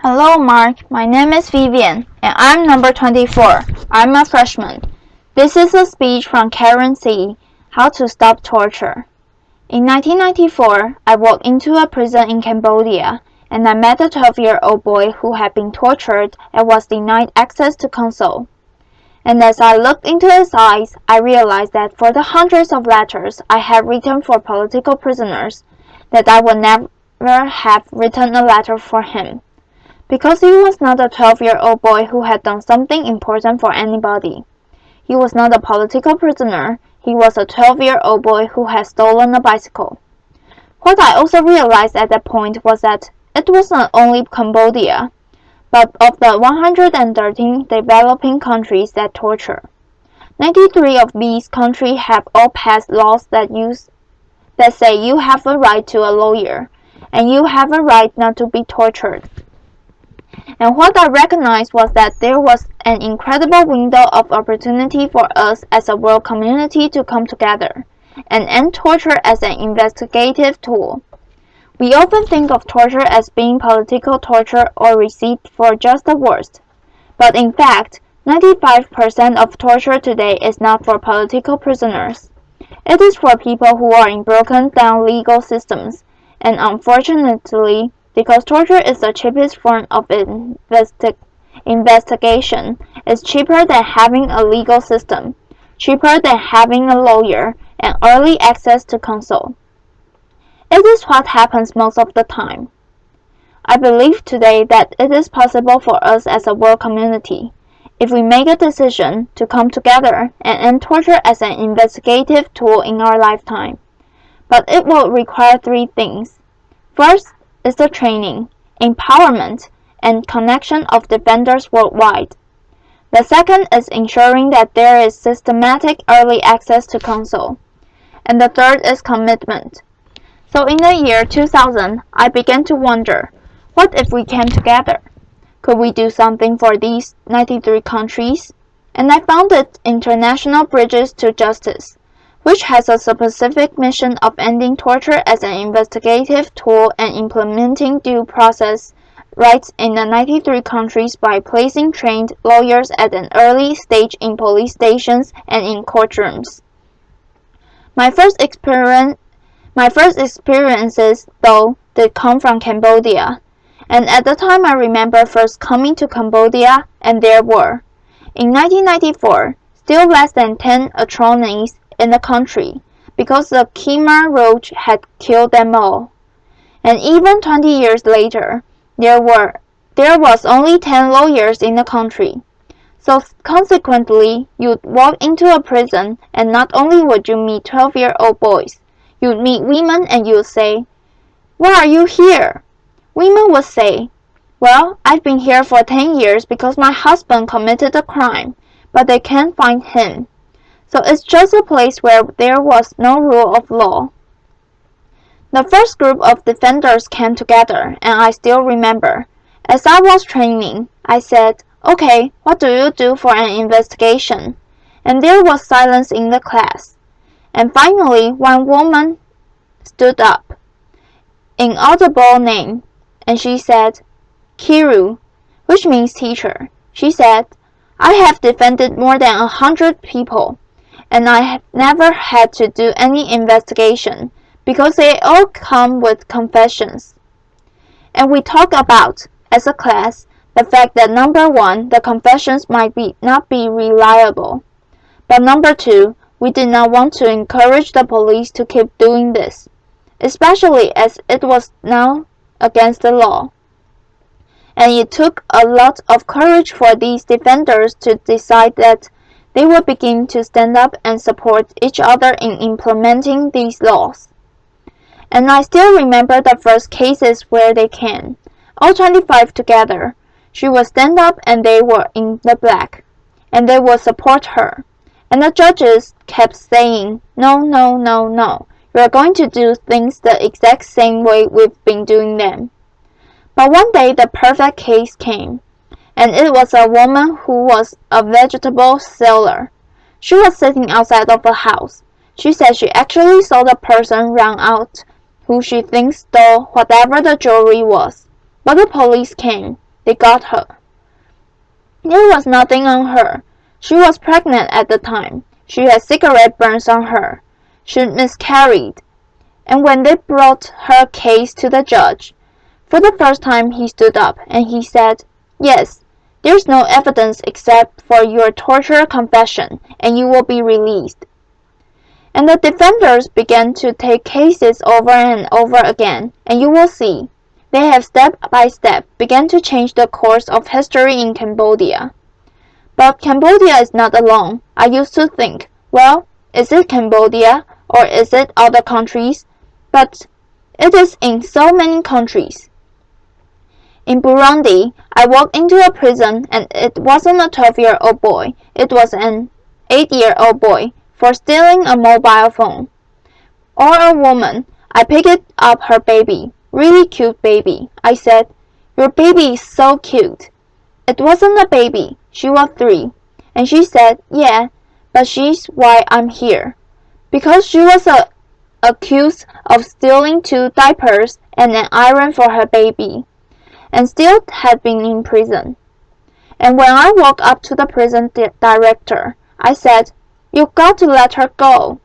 Hello, Mark. My name is Vivian, and I'm number 24. I'm a freshman. This is a speech from Karen C. How to Stop Torture. In 1994, I walked into a prison in Cambodia, and I met a 12-year-old boy who had been tortured and was denied access to counsel. And as I looked into his eyes, I realized that for the hundreds of letters I had written for political prisoners, that I would never have written a letter for him. Because he was not a 12-year-old boy who had done something important for anybody. He was not a political prisoner, he was a 12-year-old boy who had stolen a bicycle. What I also realized at that point was that it was not only Cambodia, but of the 113 developing countries that torture. 93 of these countries have all passed laws that say you have a right to a lawyer, and you have a right not to be tortured. And what I recognized was that there was an incredible window of opportunity for us as a world community to come together and end torture as an investigative tool. We often think of torture as being political torture or received for just the worst. But in fact, 95% of torture today is not for political prisoners. It is for people who are in broken down legal systems, and unfortunately, because torture is the cheapest form of investigation, it's cheaper than having a legal system, cheaper than having a lawyer, and early access to counsel. It is what happens most of the time. I believe today that it is possible for us as a world community, if we make a decision to come together and end torture as an investigative tool in our lifetime. But it will require three things. First is the training, empowerment, and connection of defenders worldwide. The second is ensuring that there is systematic early access to counsel. And the third is commitment. So in the year 2000, I began to wonder, what if we came together? Could we do something for these 93 countries? And I founded International Bridges to Justice, which has a specific mission of ending torture as an investigative tool and implementing due process rights in the 93 countries by placing trained lawyers at an early stage in police stations and in courtrooms. My first experiences, though, did come from Cambodia, and at the time I remember first coming to Cambodia, and there were, in 1994, still less than 10 attorneys in the country, because the Khmer Rouge had killed them all. And even 20 years later, there was only 10 lawyers in the country. So consequently, you'd walk into a prison, and not only would you meet 12-year-old boys, you'd meet women and you'd say, "Why are you here?" Women would say, "Well, I've been here for 10 years because my husband committed a crime, but they can't find him." So it's just a place where there was no rule of law. The first group of defenders came together, and I still remember. As I was training, I said, "Okay, what do you do for an investigation?" And there was silence in the class. And finally, one woman stood up, inaudible name, and she said, "Kiru," which means teacher. She said, "I have defended more than 100 people, and I have never had to do any investigation because they all come with confessions." And we talked about, as a class, the fact that number one, the confessions might not be reliable. But number two, we did not want to encourage the police to keep doing this, especially as it was now against the law. And it took a lot of courage for these defenders to decide that they would begin to stand up and support each other in implementing these laws. And I still remember the first cases where they came, all 25 together. She would stand up and they were in the black, and they would support her. And the judges kept saying, "No, no, no, no. You are going to do things the exact same way we've been doing them." But one day the perfect case came. And it was a woman who was a vegetable seller. She was sitting outside of a house. She said she actually saw the person run out who she thinks stole whatever the jewelry was. But the police came, they got her. There was nothing on her. She was pregnant at the time. She had cigarette burns on her. She miscarried. And when they brought her case to the judge, for the first time he stood up and he said, "Yes, there's no evidence except for your torture confession, and you will be released." And the defenders began to take cases over and over again, and you will see, they have step by step begun to change the course of history in Cambodia. But Cambodia is not alone. I used to think, well, is it Cambodia or is it other countries? But it is in so many countries. In Burundi, I walked into a prison and it wasn't a 12-year-old boy, it was an 8-year-old boy for stealing a mobile phone. Or a woman, I picked up her baby, really cute baby. I said, "Your baby is so cute." It wasn't a baby, she was 3. And she said, "Yeah, but she's why I'm here." Because she was accused of stealing 2 diapers and an iron for her baby, and still had been in prison. And when I walked up to the prison director, I said, "You've got to let her go.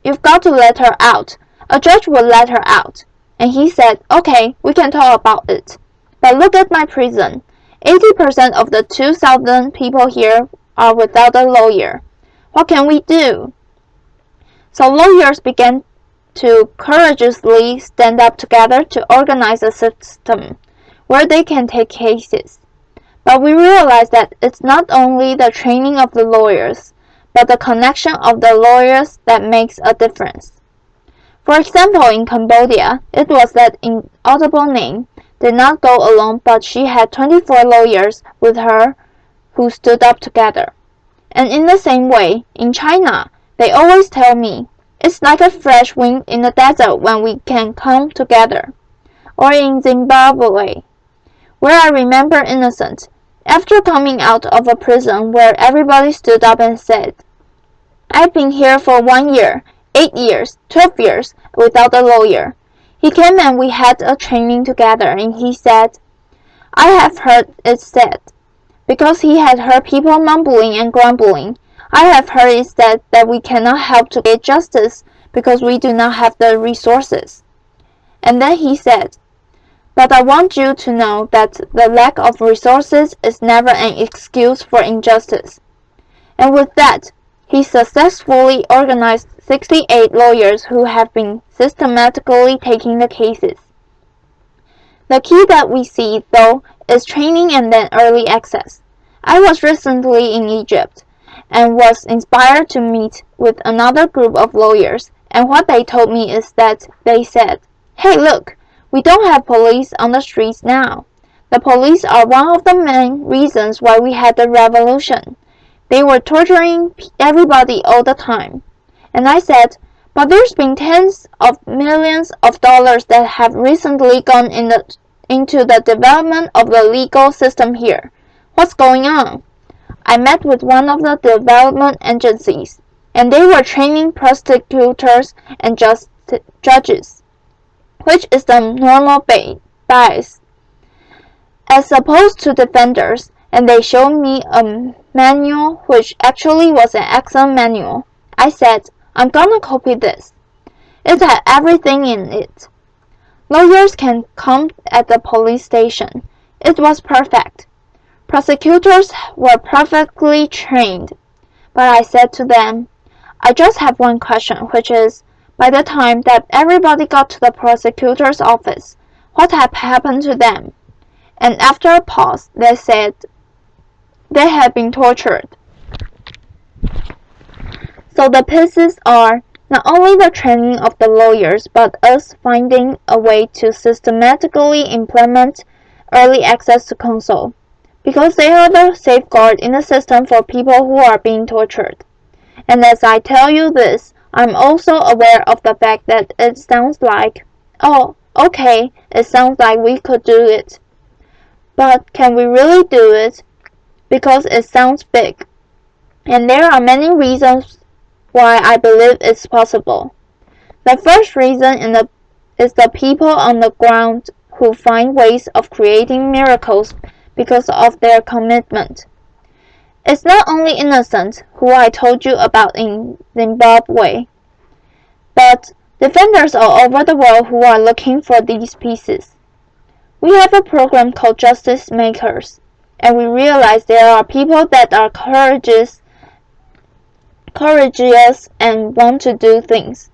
You've got to let her out. A judge will let her out." And he said, "Okay, we can talk about it. But look at my prison. 80% of the 2,000 people here are without a lawyer. What can we do?" So lawyers began to courageously stand up together to organize a system where they can take cases. But we realized that it's not only the training of the lawyers, but the connection of the lawyers that makes a difference. For example, in Cambodia, it was that Inaudible Name did not go alone, but she had 24 lawyers with her who stood up together. And in the same way, in China, they always tell me, it's like a fresh wind in the desert when we can come together. Or in Zimbabwe, where I remember Innocent, after coming out of a prison where everybody stood up and said, "I've been here for 1 year, 8 years, 12 years without a lawyer." He came and we had a training together and he said, "I have heard it said," because he had heard people mumbling and grumbling, "I have heard it said that we cannot help to get justice because we do not have the resources." And then he said, "But I want you to know that the lack of resources is never an excuse for injustice." And with that, he successfully organized 68 lawyers who have been systematically taking the cases. The key that we see, though, is training and then early access. I was recently in Egypt and was inspired to meet with another group of lawyers, and what they told me is that they said, "Hey, look, we don't have police on the streets now. The police are one of the main reasons why we had the revolution. They were torturing everybody all the time." And I said, "But there's been tens of millions of dollars that have recently gone into the development of the legal system here. What's going on?" I met with one of the development agencies, and they were training prosecutors and judges, which is the normal bias, as opposed to defenders, and they showed me a manual which actually was an excellent manual. I said, "I'm gonna copy this." It had everything in it. Lawyers can come at the police station. It was perfect. Prosecutors were perfectly trained. But I said to them, "I just have one question, which is, by the time that everybody got to the prosecutor's office, what had happened to them?" And after a pause, they said, "They had been tortured." So the pieces are not only the training of the lawyers, but us finding a way to systematically implement early access to counsel, because they are the safeguard in the system for people who are being tortured. And as I tell you this, I'm also aware of the fact that it sounds like, oh, okay, it sounds like we could do it. But can we really do it? Because it sounds big. And there are many reasons why I believe it's possible. The first reason is the people on the ground who find ways of creating miracles because of their commitment. It's not only innocents who I told you about in Zimbabwe, but defenders all over the world who are looking for these pieces. We have a program called Justice Makers, and we realize there are people that are courageous and want to do things.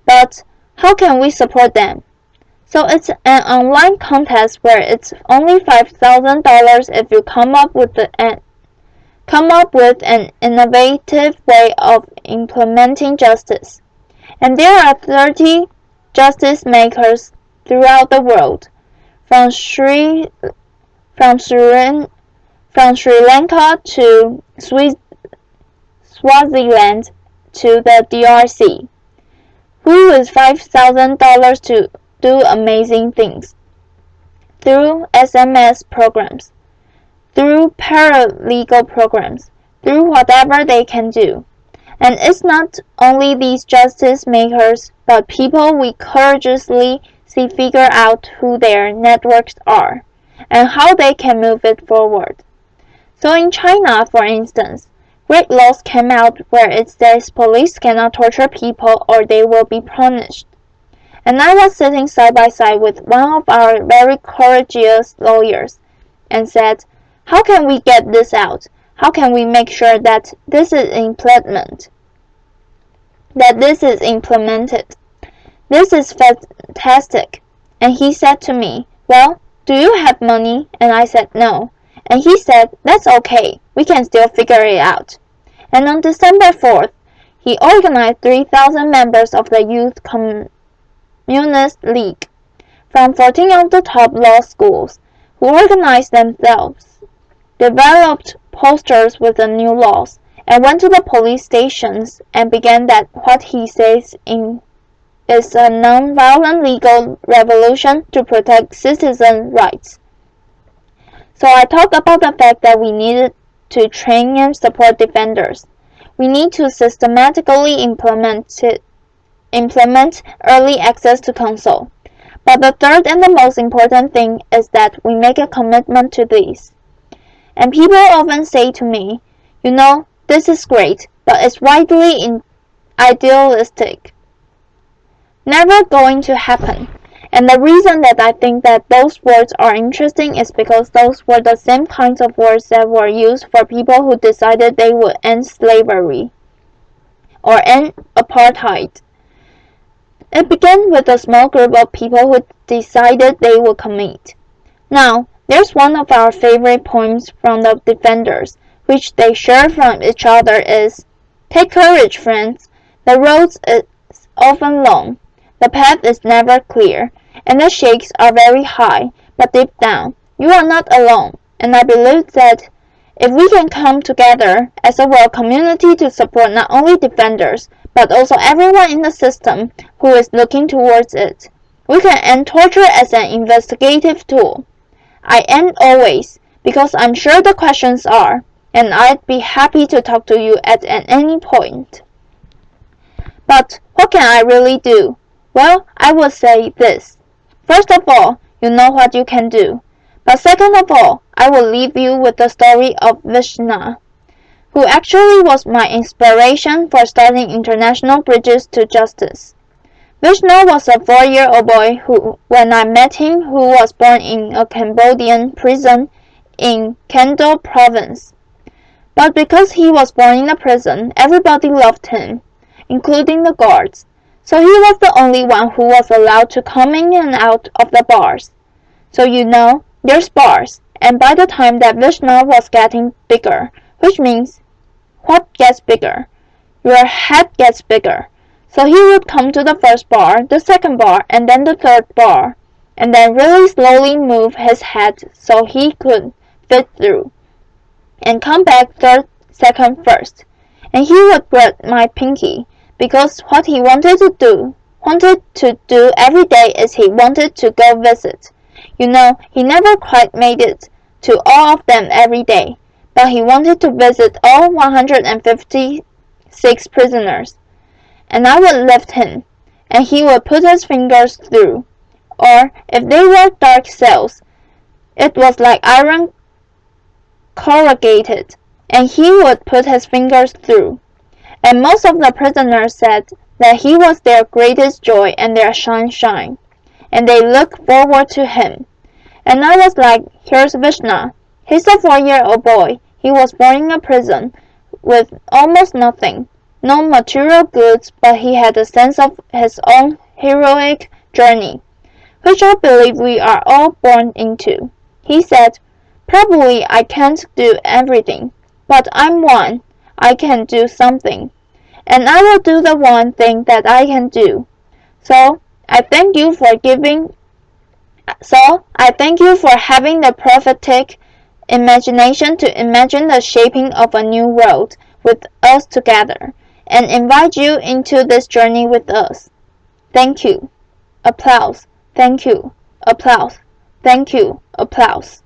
But how can we support them? So it's an online contest where it's only $5,000 if you come up with an innovative way of implementing justice. And there are 30 justice makers throughout the world, from Sri Lanka to Swaziland to the DRC, who with $5,000 to do amazing things through SMS programs, through paralegal programs, through whatever they can do. And it's not only these justice makers, but people we courageously see figure out who their networks are, and how they can move it forward. So in China, for instance, great laws came out where it says police cannot torture people or they will be punished. And I was sitting side by side with one of our very courageous lawyers and said, how can we get this out? How can we make sure that this is implemented? This is fantastic. And he said to me, well, do you have money? And I said no. And he said, that's okay. We can still figure it out. And on December 4th, he organized 3,000 members of the Youth Communist League from 14 of the top law schools who organized themselves, developed posters with the new laws, and went to the police stations and began that what he says is a non-violent legal revolution to protect citizen rights. So I talked about the fact that we needed to train and support defenders. We need to systematically implement early access to counsel. But the third and the most important thing is that we make a commitment to these. And people often say to me, you know, this is great, but it's widely idealistic. Never going to happen. And the reason that I think that those words are interesting is because those were the same kinds of words that were used for people who decided they would end slavery or end apartheid. It began with a small group of people who decided they would commit. Now, there's one of our favorite poems from the defenders, which they share from each other is, take courage, friends. The road is often long. The path is never clear, and the shakes are very high, but deep down, you are not alone. And I believe that if we can come together as a world community to support not only defenders, but also everyone in the system who is looking towards it, we can end torture as an investigative tool. I end always, because I'm sure the questions are, and I'd be happy to talk to you at any point. But what can I really do? Well, I would say this. First of all, you know what you can do. But second of all, I will leave you with the story of Vishna, who actually was my inspiration for starting International Bridges to Justice. Vishna was a 4-year-old boy who, when I met him, who was born in a Cambodian prison in Kendo province. But because he was born in a prison, everybody loved him, including the guards. So he was the only one who was allowed to come in and out of the bars. So you know, there's bars, and by the time that Vishna was getting bigger, which means, what gets bigger? Your head gets bigger. So he would come to the first bar, the second bar, and then the third bar, and then really slowly move his head so he could fit through, and come back third, second, first. And he would grab my pinky, because what he wanted to do every day is he wanted to go visit. You know, he never quite made it to all of them every day, but he wanted to visit all 156 prisoners. And I would lift him, and he would put his fingers through. or if they were dark cells, it was like iron corrugated, and he would put his fingers through. And most of the prisoners said that he was their greatest joy and their sunshine, and they looked forward to him. And I was like, here's Vishna. He's a 4-year-old boy. He was born in a prison with almost nothing, no material goods, but he had a sense of his own heroic journey, which I believe we are all born into. He said, probably I can't do everything, but I'm one. I can do something, and I will do the one thing that I can do. So I thank you for having the prophetic imagination to imagine the shaping of a new world with us together, and invite you into this journey with us. Thank you. Applause. Thank you. Applause. Thank you. Applause.